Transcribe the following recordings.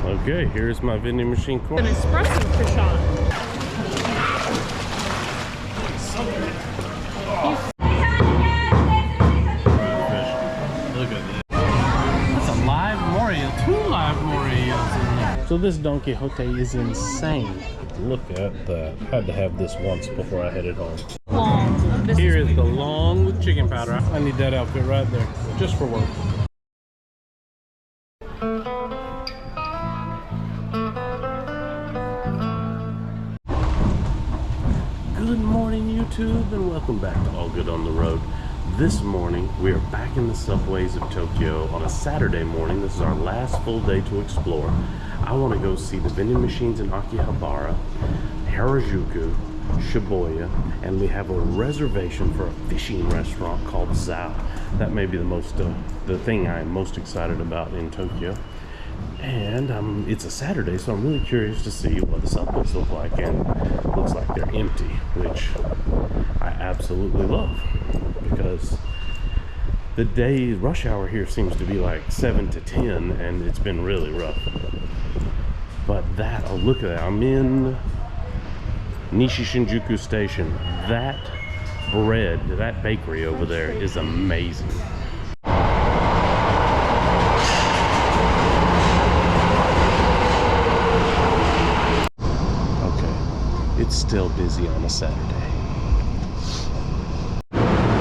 Okay, here's my vending machine corner. An espresso croissant. Look at this. That's a live Moria, 2 live Morias in there. So this Don Quixote is insane. Look at that. Had to have this once before I headed home. Long. Here is the long with chicken powder. I need that outfit right there, just for work. Good morning, YouTube, and welcome back to All Good on the Road. This morning, we are back in the subways of Tokyo on a Saturday morning. This is our last full day to explore. I want to go see the vending machines in Akihabara, Harajuku, Shibuya, and we have a reservation for a fishing restaurant called Zaou. That may be the thing I am most excited about in Tokyo. And it's a Saturday, so I'm really curious to see what the subways look like, and it looks like they're empty, which I absolutely love, because the day rush hour here seems to be like 7 to 10, and it's been really rough. But that, oh look at that, I'm in Nishi Shinjuku Station. That bread, that bakery over there is amazing. It's still busy on a Saturday.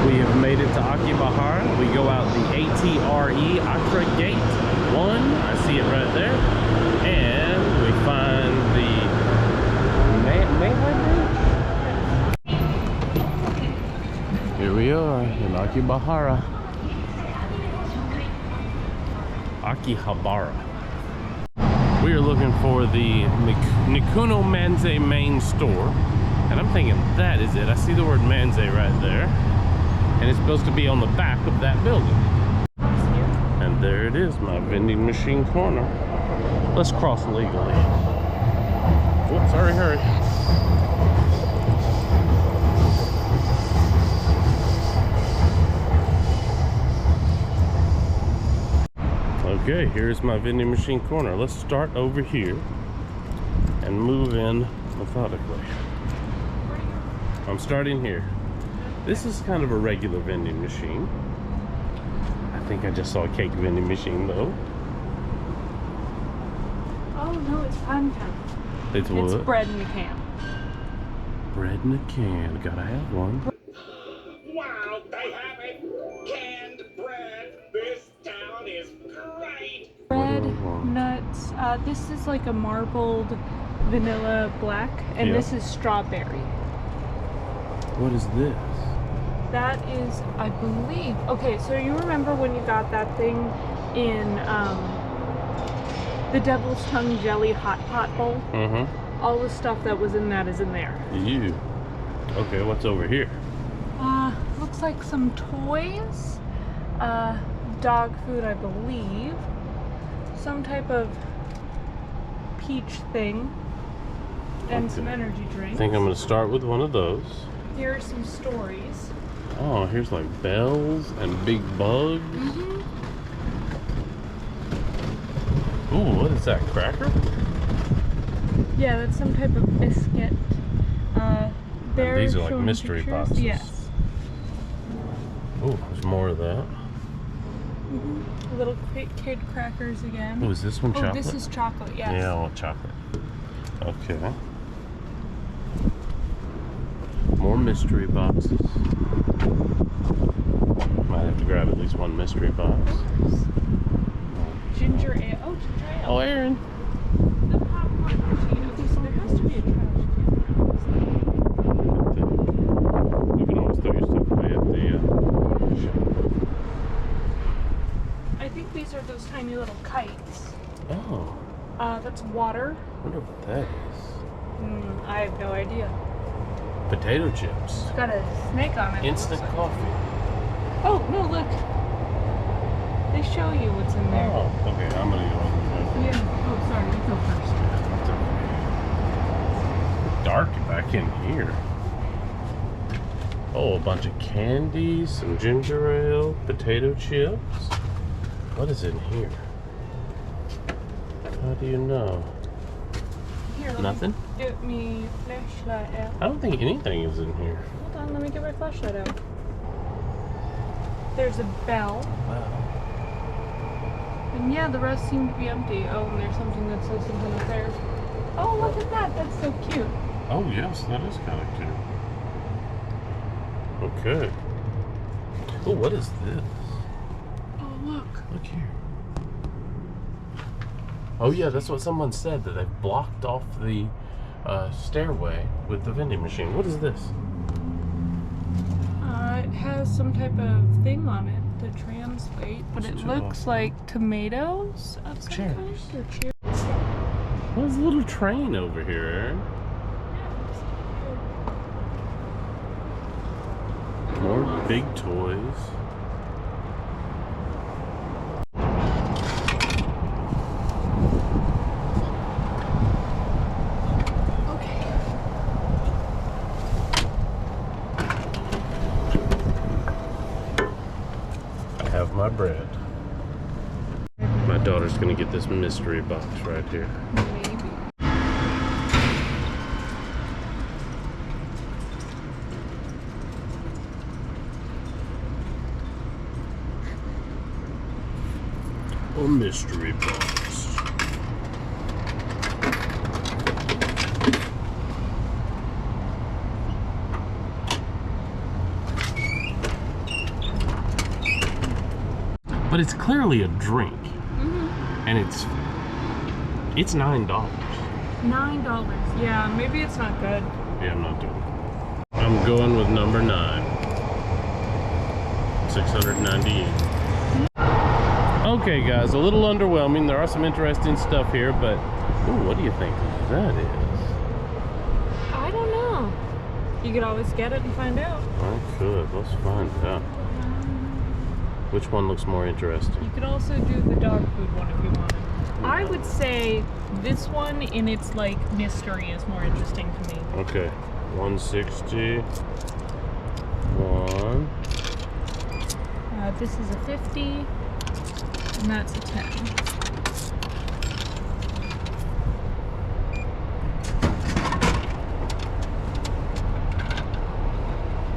We have made it to Akihabara. We go out the ATRE Accra Gate 1. I see it right there. And we find the Here we are in Akihabara. Akihabara. We are looking for the Nikuno Manze main store, and I'm thinking that is it. I see the word Manze right there, and it's supposed to be on the back of that building. And there it is, my vending machine corner. Let's cross legally. Whoops, hurry. Okay, here's my vending machine corner. Let's start over here and move in methodically. I'm starting here. This is kind of a regular vending machine. I think I just saw a cake vending machine though. Oh no, it's Pancan. It's what? It's bread in a can. Bread in a can. Gotta have one. Wow, they have it! Canned bread! This town is great! Bread, nuts. This is like a marbled vanilla black, and this is strawberry. What is this? That is, I believe. Okay, so you remember when you got that thing in the Devil's Tongue Jelly Hot Pot bowl? Mm-hmm. All the stuff that was in that is in there. Okay, what's over here? Looks like some toys. Dog food, I believe. Some type of peach thing. And some energy drinks. I think I'm going to start with one of those. Here are some stories. Oh, here's like bells and big bugs. Mm-hmm. Ooh, what is that, cracker? Yeah, that's some type of biscuit. These are like mystery boxes. Yes. Oh, there's more of that. Mm-hmm. Little kid crackers again. Oh, is this one chocolate? Oh, this is chocolate, yes. Yeah, I want chocolate. Okay. More mystery boxes. Might have to grab at least one mystery box. Ginger ale. Oh, ginger ale. Oh, Aaron. The popcorn machine. Okay, so there has to be a trash can. You can always throw your stuff away at the shop. I think these are those tiny little kites. Oh. That's water. I wonder what that is. I have no idea. Potato chips. It's got a snake on it. Instant coffee. Oh, no, look. They show you what's in there. Oh, okay, I'm gonna go over there. Yeah. Oh, sorry, you go first. It's dark back in here. Oh, a bunch of candies, some ginger ale, potato chips. What is in here? How do you know? Here, let Nothing? me get me flashlight out. I don't think anything is in here. Hold on, let me get my flashlight out. There's a bell. Wow. And yeah, the rest seem to be empty. Oh, and there's something that says something up there. Oh, look at that. That's so cute. Oh, yes, that is kind of cute. Okay. Oh, what is this? Oh, look. Look here. Oh, yeah, that's what someone said, that they've blocked off the stairway with the vending machine. What is this? It has some type of thing on it to translate, but it looks like tomatoes of some kind. Or cherries. There's a little train over here, Aaron. More big toys. Have my bread. My daughter's gonna get this mystery box right here. Maybe. A mystery box. But it's clearly a drink, and it's $9. $9. Yeah, maybe it's not good. Yeah, I'm not doing it. I'm going with number 9. 698. Okay, guys, a little underwhelming. There are some interesting stuff here, but ooh, what do you think that is? I don't know. You could always get it and find out. I could. Let's find out. Which one looks more interesting? You could also do the dog food one if you wanted. I would say this one in its like mystery is more interesting to me. Okay, 160. One. This is a 50, and that's a 10.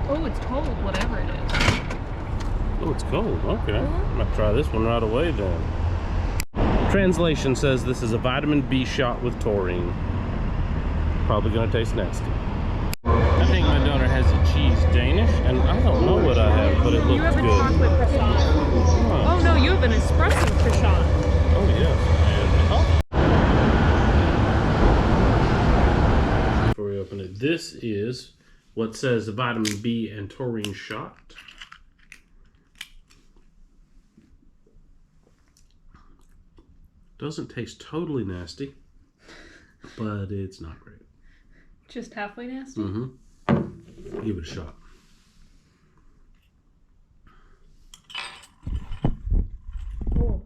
Oh, it's cold, whatever it is. Oh, it's cold. Okay. I'm gonna try this one right away then. Translation says this is a vitamin B shot with taurine. Probably gonna taste nasty. I think my daughter has a cheese Danish, and I don't know what I have, but it looks You have a good. chocolate croissant. Huh. Oh no, you have an espresso croissant. Oh yes. And before we open it, this is what says a vitamin B and taurine shot. Doesn't taste totally nasty, but it's not great. Just halfway nasty? Mm-hmm. Give it a shot. Oh.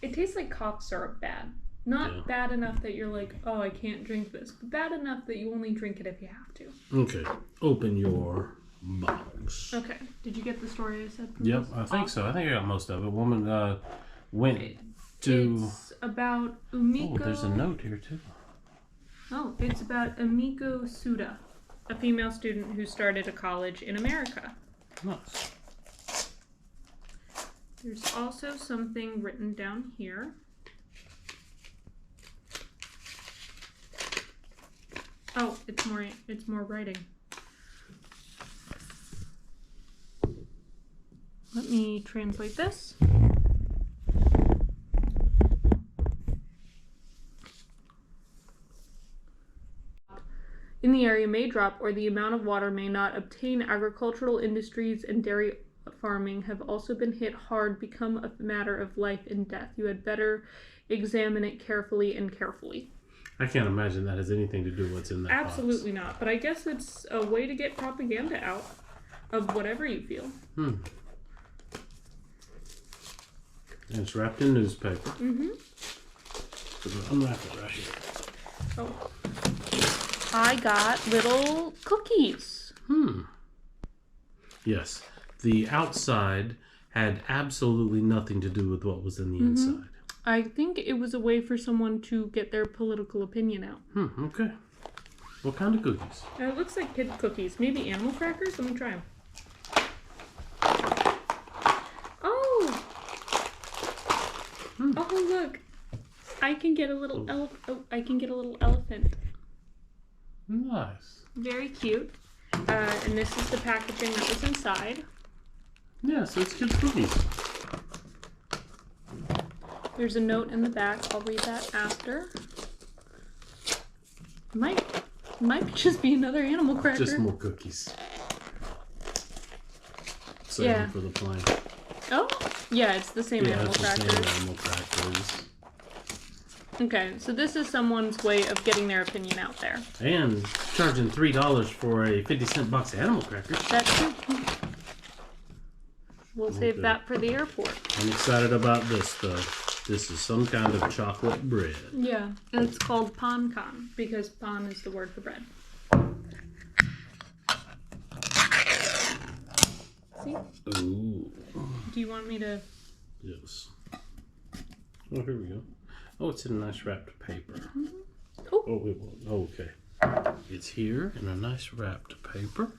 It tastes like cough syrup bad. Not bad enough that you're like, oh, I can't drink this, but bad enough that you only drink it if you have to. Okay, open your box. Okay, did you get the story I said? Yep, I think so. I think I got most of it. Woman went to... It's about Umiko... Oh, there's a note here too. Oh, it's about Umiko Suda, a female student who started a college in America. Nice. There's also something written down here. Oh, it's more writing. Let me translate this. In the area may drop, or the amount of water may not obtain. Agricultural industries and dairy farming have also been hit hard, become a matter of life and death. You had better examine it carefully and carefully. I can't imagine that has anything to do with what's in that box. Absolutely not, but I guess it's a way to get propaganda out of whatever you feel. And it's wrapped in newspaper. Mm-hmm. So we'll unwrap it right here. Oh. I got little cookies. Yes. The outside had absolutely nothing to do with what was in the inside. I think it was a way for someone to get their political opinion out. Okay. What kind of cookies? It looks like kid cookies. Maybe animal crackers? Let me try them. Oh! Oh, look. I can get a little elephant. Nice. Very cute. And this is the packaging that was inside. Yeah, so it's kids' cookies. There's a note in the back. I'll read that after. Might just be another animal cracker. Just more cookies. Same Yeah. for the plane. Oh, yeah, it's the same animal it's the crackers. same animal crackers. Okay, so this is someone's way of getting their opinion out there. And charging $3 for a 50-cent box of animal crackers. That's true. We'll save that for the airport. I'm excited about this, though. This is some kind of chocolate bread. Yeah, and it's called pan kan because pan is the word for bread. See? Ooh. Do you want me to? Yes. Oh, here we go. Oh, it's in a nice wrapped paper. Oh. Oh, it won't. Oh, okay. It's here in a nice wrapped paper.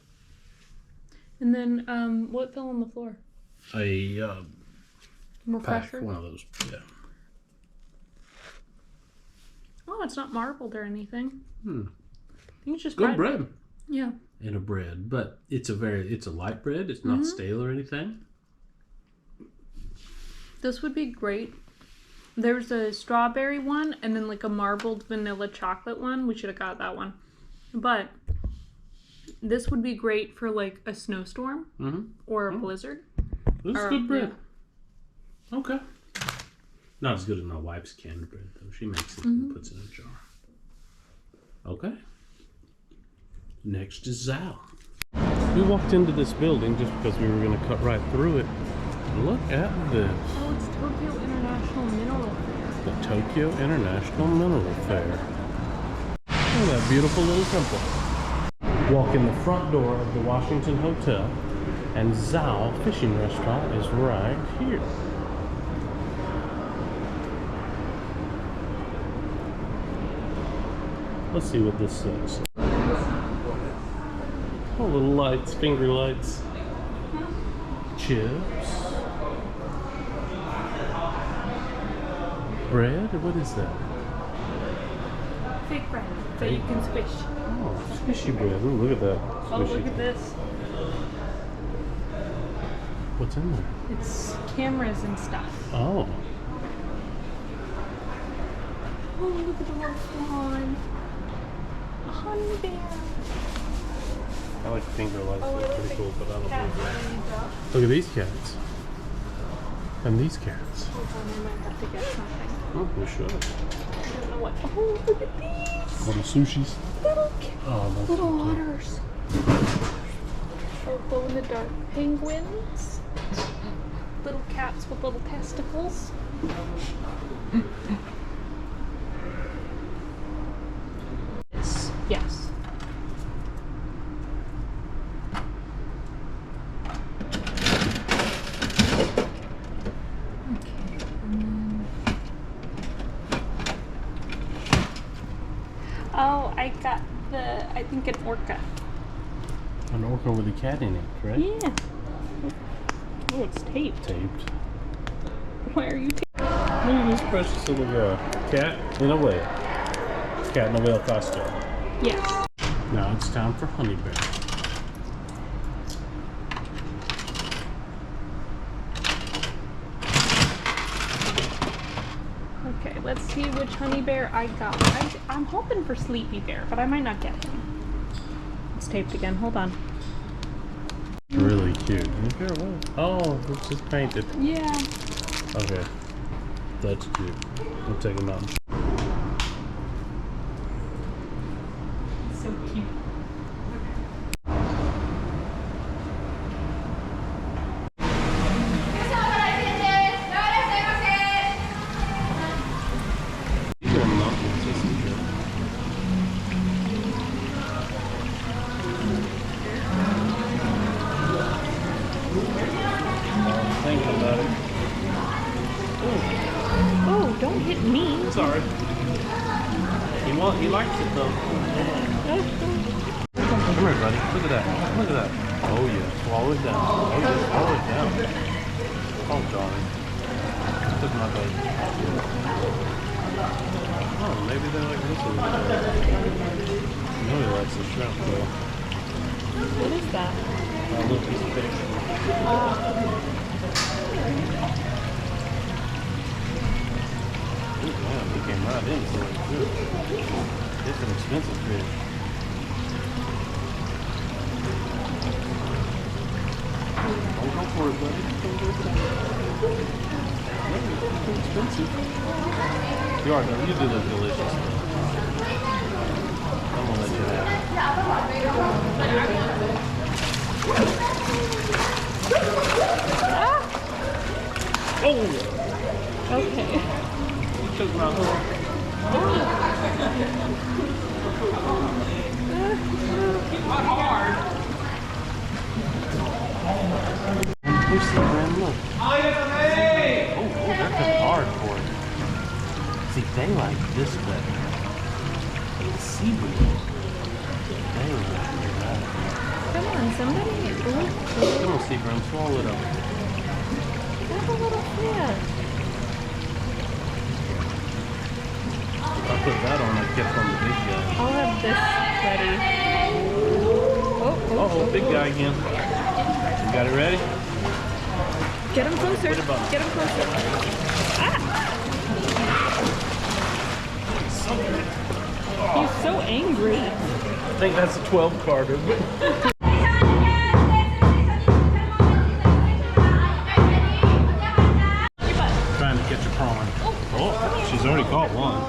And then, what fell on the floor? A pack, Refresher? one of those. Yeah. Oh, it's not marbled or anything. I think it's just Good bread. Yeah. And a bread, but it's a light bread. It's not stale or anything. This would be great. There's a strawberry one and then like a marbled vanilla chocolate one. We should have got that one. But this would be great for like a snowstorm or a blizzard. This is good bread. Yeah. Okay. Not as good as my wife's canned bread, though. She makes it and puts it in a jar. Okay. Next is Zaou. We walked into this building just because we were going to cut right through it. Look at this. Oh, it's Tokyo International Mineral Fair. The Tokyo International Mineral Fair. Look at that beautiful little temple. Walk in the front door of the Washington Hotel, and Zaou Fishing Restaurant is right here. Let's see what this says. Oh, little lights, finger lights. Chips. Bread? What is that? Fake bread that you can squish. Oh, squishy bread. Ooh, look at that. Oh, Squishy. look at this. What's in there? It's cameras and stuff. Oh. Oh, look at the little swan. A honey bear. I like finger lights. Oh, They're I pretty like cool, but I don't cat think that. eyes. Look at these cats. And these cats. Hold on, I might have to get something. Oh, we should. I don't know what. Oh, look at these. What are sushis? Little, Oh, that's little so cool. otters. Oh, glow in the dark penguins. Little cats with little testicles. Yes. Oh, I got I think an orca. An orca with a cat in it, right? Yeah. Oh, it's taped. Taped. Why are you taping? Look at this precious little girl. Cat in a whale. Cat in a whale costume. Yes. Now it's time for honey bear. Okay, let's see which honey bear I got. I'm hoping for Sleepy Bear, but I might not get him. It's taped again. Hold on. Really cute. Oh, it's just painted. Yeah. Okay. That's cute. We'll take him out. So cute. These are not consistent. Think about it. Oh, Sorry. He likes it though. Come here, buddy. Look at that. Look at that. Oh yeah. Swallow it down. Oh yeah. Swallow it down. Oh darling. Took my baby. Oh, maybe they like this one. You know he likes the shrimp though. What is that? A little piece of fish. Ooh, man, he came right in, so it's good. It's an expensive fish. Oh, go for it, buddy. It's too expensive. You are, though. You do look delicious. I'm gonna let you have it. Oh! Okay. You took my hook. Not hard. Where's the brand look? Oh, that's a card for it. See, they like this better. Seaweed. They like that. Come on, somebody. Come on, Seagram, swallow it up. That's a little fish. If I put that on, I'd get from the big guy. I'll have this ready. Oh, big guy again. You got it ready? Get him closer. Put it up. Get him closer. Ah! He's so angry. I think that's a 12 carder. Trying to catch a prawn. Oh, she's already caught one.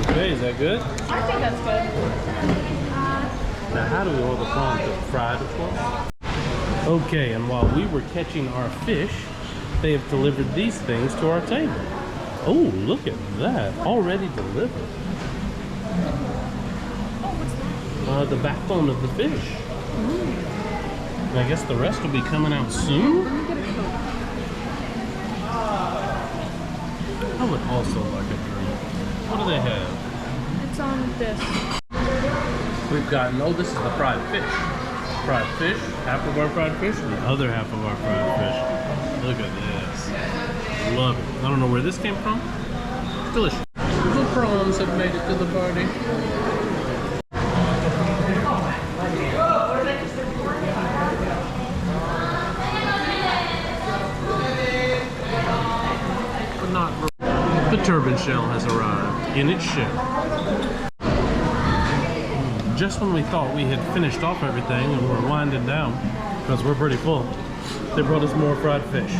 Okay, is that good? I think that's good. Now, how do we order the prawn cooked? Fried, of course? Okay, and while we were catching our fish, they have delivered these things to our table. Oh, look at that. Already delivered. The backbone of the fish. And I guess the rest will be coming out soon. Let me get a Coke. I would also like a drink. What do they have? It's on this. We've gotten, oh, this is the fried fish. Fried fish, half of our fried fish, and the other half of our fried fish. Look at this. Love it. I don't know where this came from. Delicious. The prawns have made it to the party. But not. The turban shell has arrived in its shell. Just when we thought we had finished off everything and we're winding down, because we're pretty full, they brought us more fried fish.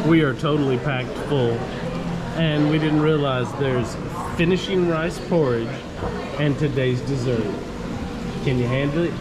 We are totally packed full, and we didn't realize there's finishing rice porridge and today's dessert. Can you handle it?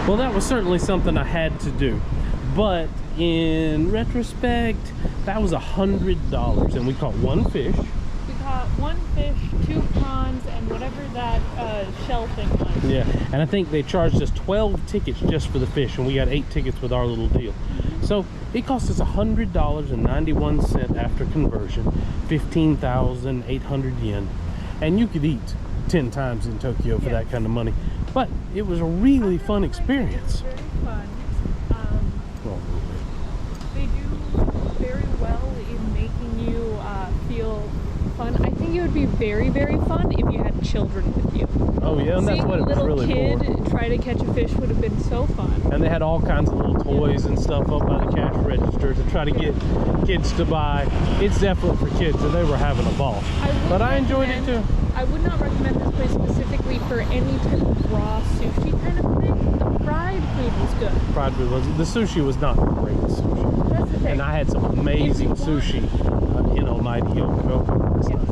Well, that was certainly something I had to do, but in retrospect, that was $100, and we caught one fish. We caught one fish, 2 prawns, and whatever that shell thing was. Yeah, and I think they charged us 12 tickets just for the fish, and we got 8 tickets with our little deal. So it cost us $100.91 after conversion, 15,800 yen, and you could eat 10 times in Tokyo for that kind of money. But it was a really fun experience. Very fun. They do very well in making you feel fun. I think it would would be very, very fun if you had children with you. Oh yeah, and that's Seeing what it was a little really kid for. try to catch a fish would have been so fun. And they had all kinds of little toys and stuff up by the cash register to try to get kids to buy. It's definitely for kids, and they were having a ball. But I enjoyed it too. I would not recommend this place specifically for any type of raw sushi kind of thing. The fried food was good. Fried food was, the sushi was not great sushi. That's the thing. And I had some amazing sushi in Almighty Yoko. Yes, if you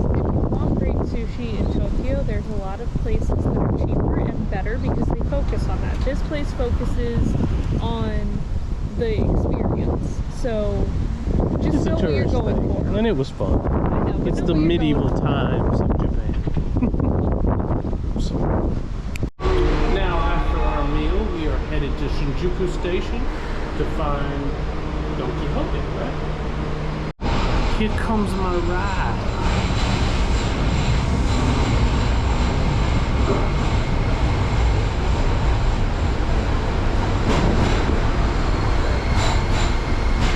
want great sushi in Tokyo, there's a lot of places that are cheaper and better because they focus on that. This place focuses on the experience. So just know what you're going for. And it was fun. I know, It's know the what you're medieval going for. times of Japan. So, now after our meal, we are headed to Shinjuku Station to find Don Quixote, right? Here comes my ride.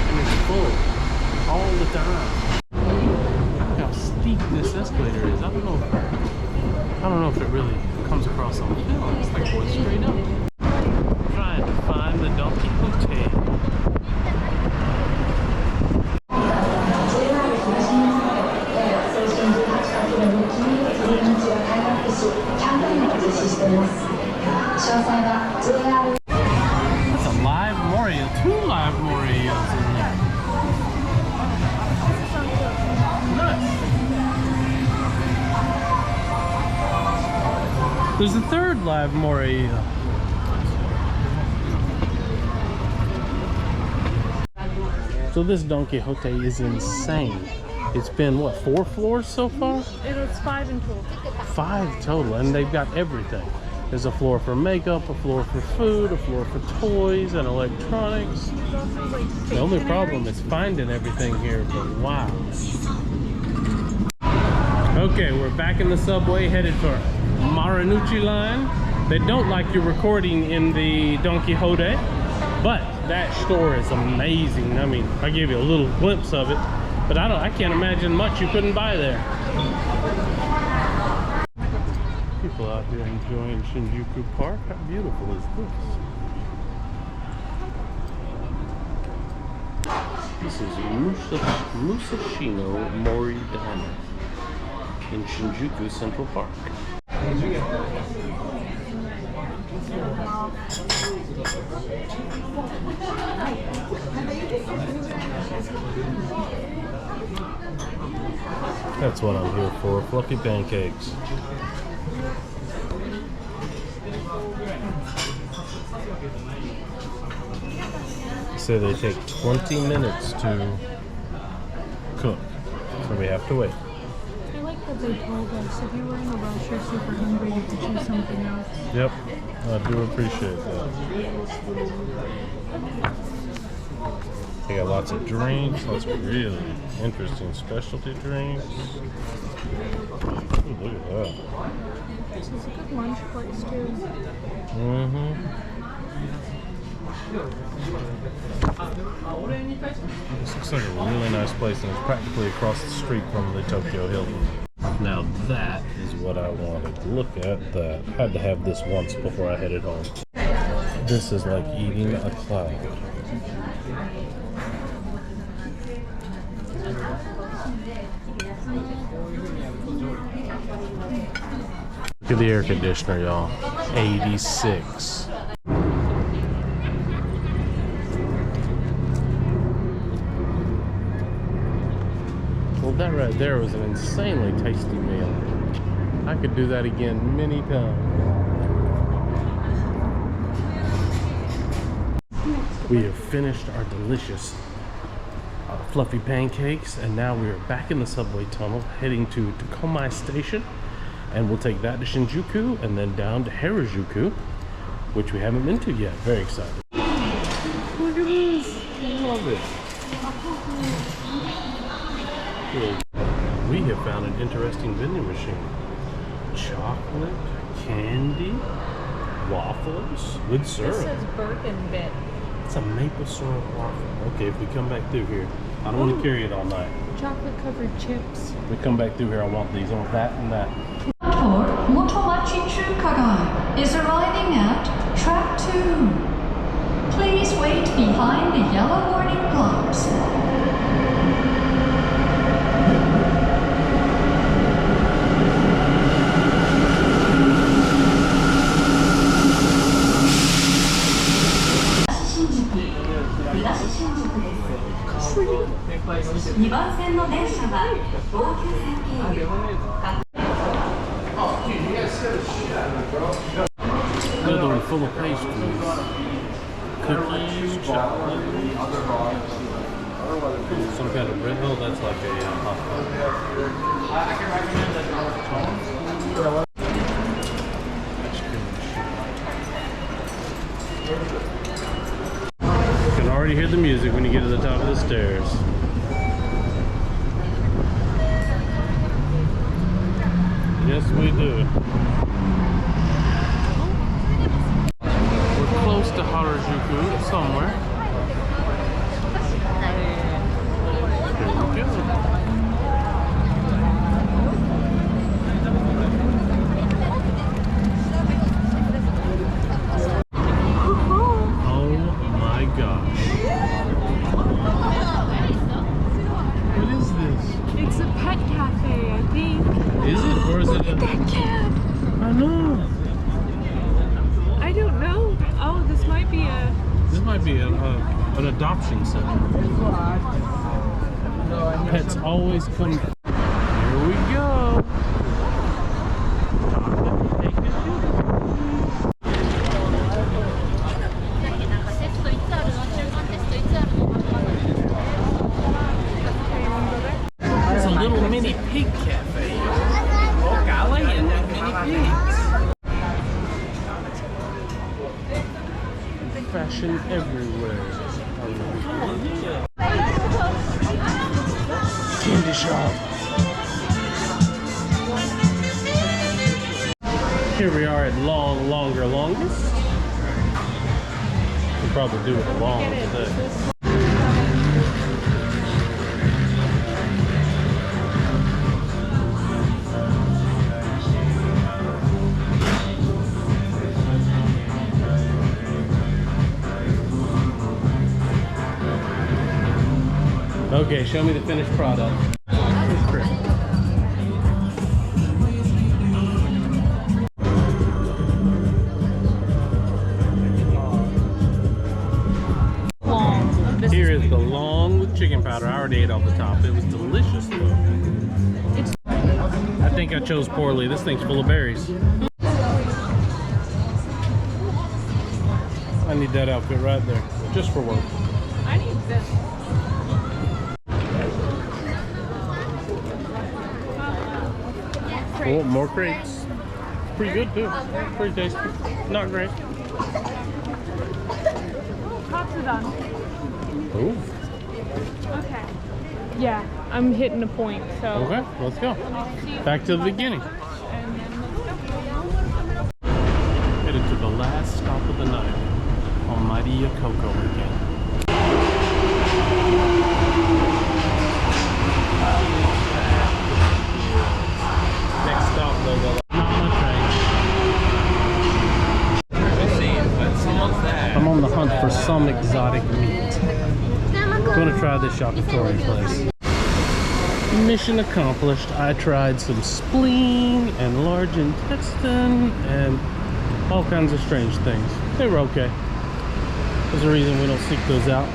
And it's full all the time. Look how steep this escalator is. I don't know if it really comes across on film. It's like going straight up. Trying to find the Don Quixote. That's a live Moria, 2 live Morias in there. Nice. There's a 3rd live Moria. So this Don Quixote is insane. It's been, what, 4 floors so far? It was 5 in total. 5 total, and they've got everything. There's a floor for makeup, a floor for food, a floor for toys and electronics. There's also like The only problem is finding everything here, but wow. Okay, we're back in the subway, headed for Marunouchi line. They don't like you recording in the Don Quixote, but that store is amazing. I mean, I gave you a little glimpse of it, but I can't imagine much you couldn't buy there. People out here enjoying Shinjuku Park. How beautiful is this? This is Musashino Mori Diner in Shinjuku Central Park. That's what I'm here for, fluffy pancakes. So they take 20 minutes to cook, so we have to wait. I like that they told us if you were in a rush or super hungry, you could choose something else. Yep, I do appreciate that. They got lots of drinks, lots of really interesting specialty drinks. Ooh, look at that. This is a good lunch place too. This looks like a really nice place, and it's practically across the street from the Tokyo Hilton. Now that is what I wanted to look at. That had to have this once before I headed home. This is like eating a cloud. Look at the air conditioner, y'all. 86. Well, that right there was an insanely tasty meal. I could do that again many times. We have finished our delicious fluffy pancakes, and now we are back in the subway tunnel heading to Tokomai Station, and we'll take that to Shinjuku and then down to Harajuku, which we haven't been to yet. Very excited. Look at this. I love it. We have found an interesting vending machine. Chocolate, candy, waffles with This syrup. says Birkin bit. It's a maple syrup waffle. Okay, if we come back through here, I don't want to carry it all night. Chocolate covered chips. We come back through here, I want these. I want that and that. Tour Motomachi Chukagai is arriving at track 2. Please wait behind the yellow warning blocks. 2番線の電車は東急線経由。 Another one full of pastries. Cookies, chocolate. Some kind of bread. Oh, that's like a hot dog. I can recommend that. You can already hear the music when you get to the top of the stairs. Yes, we do. We're close to Harajuku somewhere. Here we go. Oh my gosh. What is this? It's a pet cafe, I think. Is it? Or is it a... That cat! I know. I don't know. Oh, this might be a... This might be an adoption center. Pets always come. Here we go. It's a little mini pig cafe. Oh, golly, and mini pigs. Fashion everywhere. Candy shop. Here we are at Longer, Longest. We'll probably do it along today. Okay, show me the finished product. Here is the long with chicken powder. I already ate off the top. It was delicious though. I think I chose poorly. This thing's full of berries. I need that outfit right there, just for work. I need this. Oh, more crepes. Pretty good too. Pretty tasty. Not great. Cops are done. Oh. Okay. Yeah, I'm hitting a point, so... Okay, let's go. Back to the beginning. And then let's go. Headed to the last stop of the night. Almighty Yokoko again. Next stop, though, not my train. I'm on the hunt for some exotic meat. I'm going to try this yakitori place. Mission accomplished. I tried some spleen and large intestine and all kinds of strange things. They were okay. There's a reason we don't seek those out.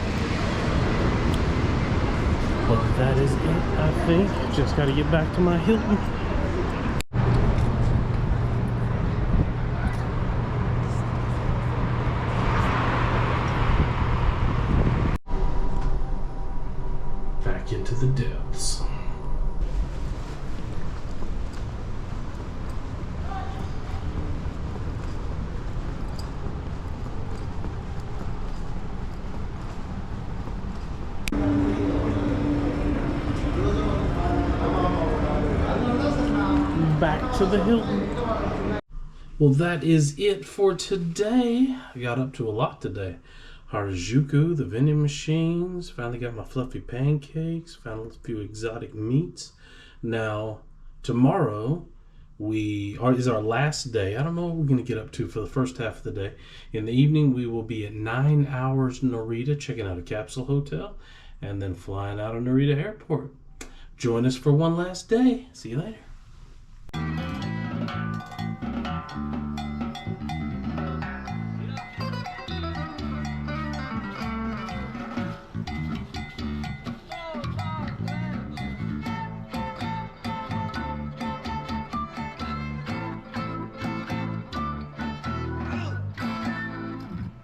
But that is it, I think. Just got to get back to my Hilton. Back into the depths. Back to the Hilton. Well, that is it for today. I got up to a lot today. Harajuku, the vending machines. Finally got my fluffy pancakes. Found a few exotic meats. Now, tomorrow is our last day. I don't know what we're going to get up to for the first half of the day. In the evening, we will be at 9 Hours Narita, checking out a capsule hotel, and then flying out of Narita Airport. Join us for one last day. See you later.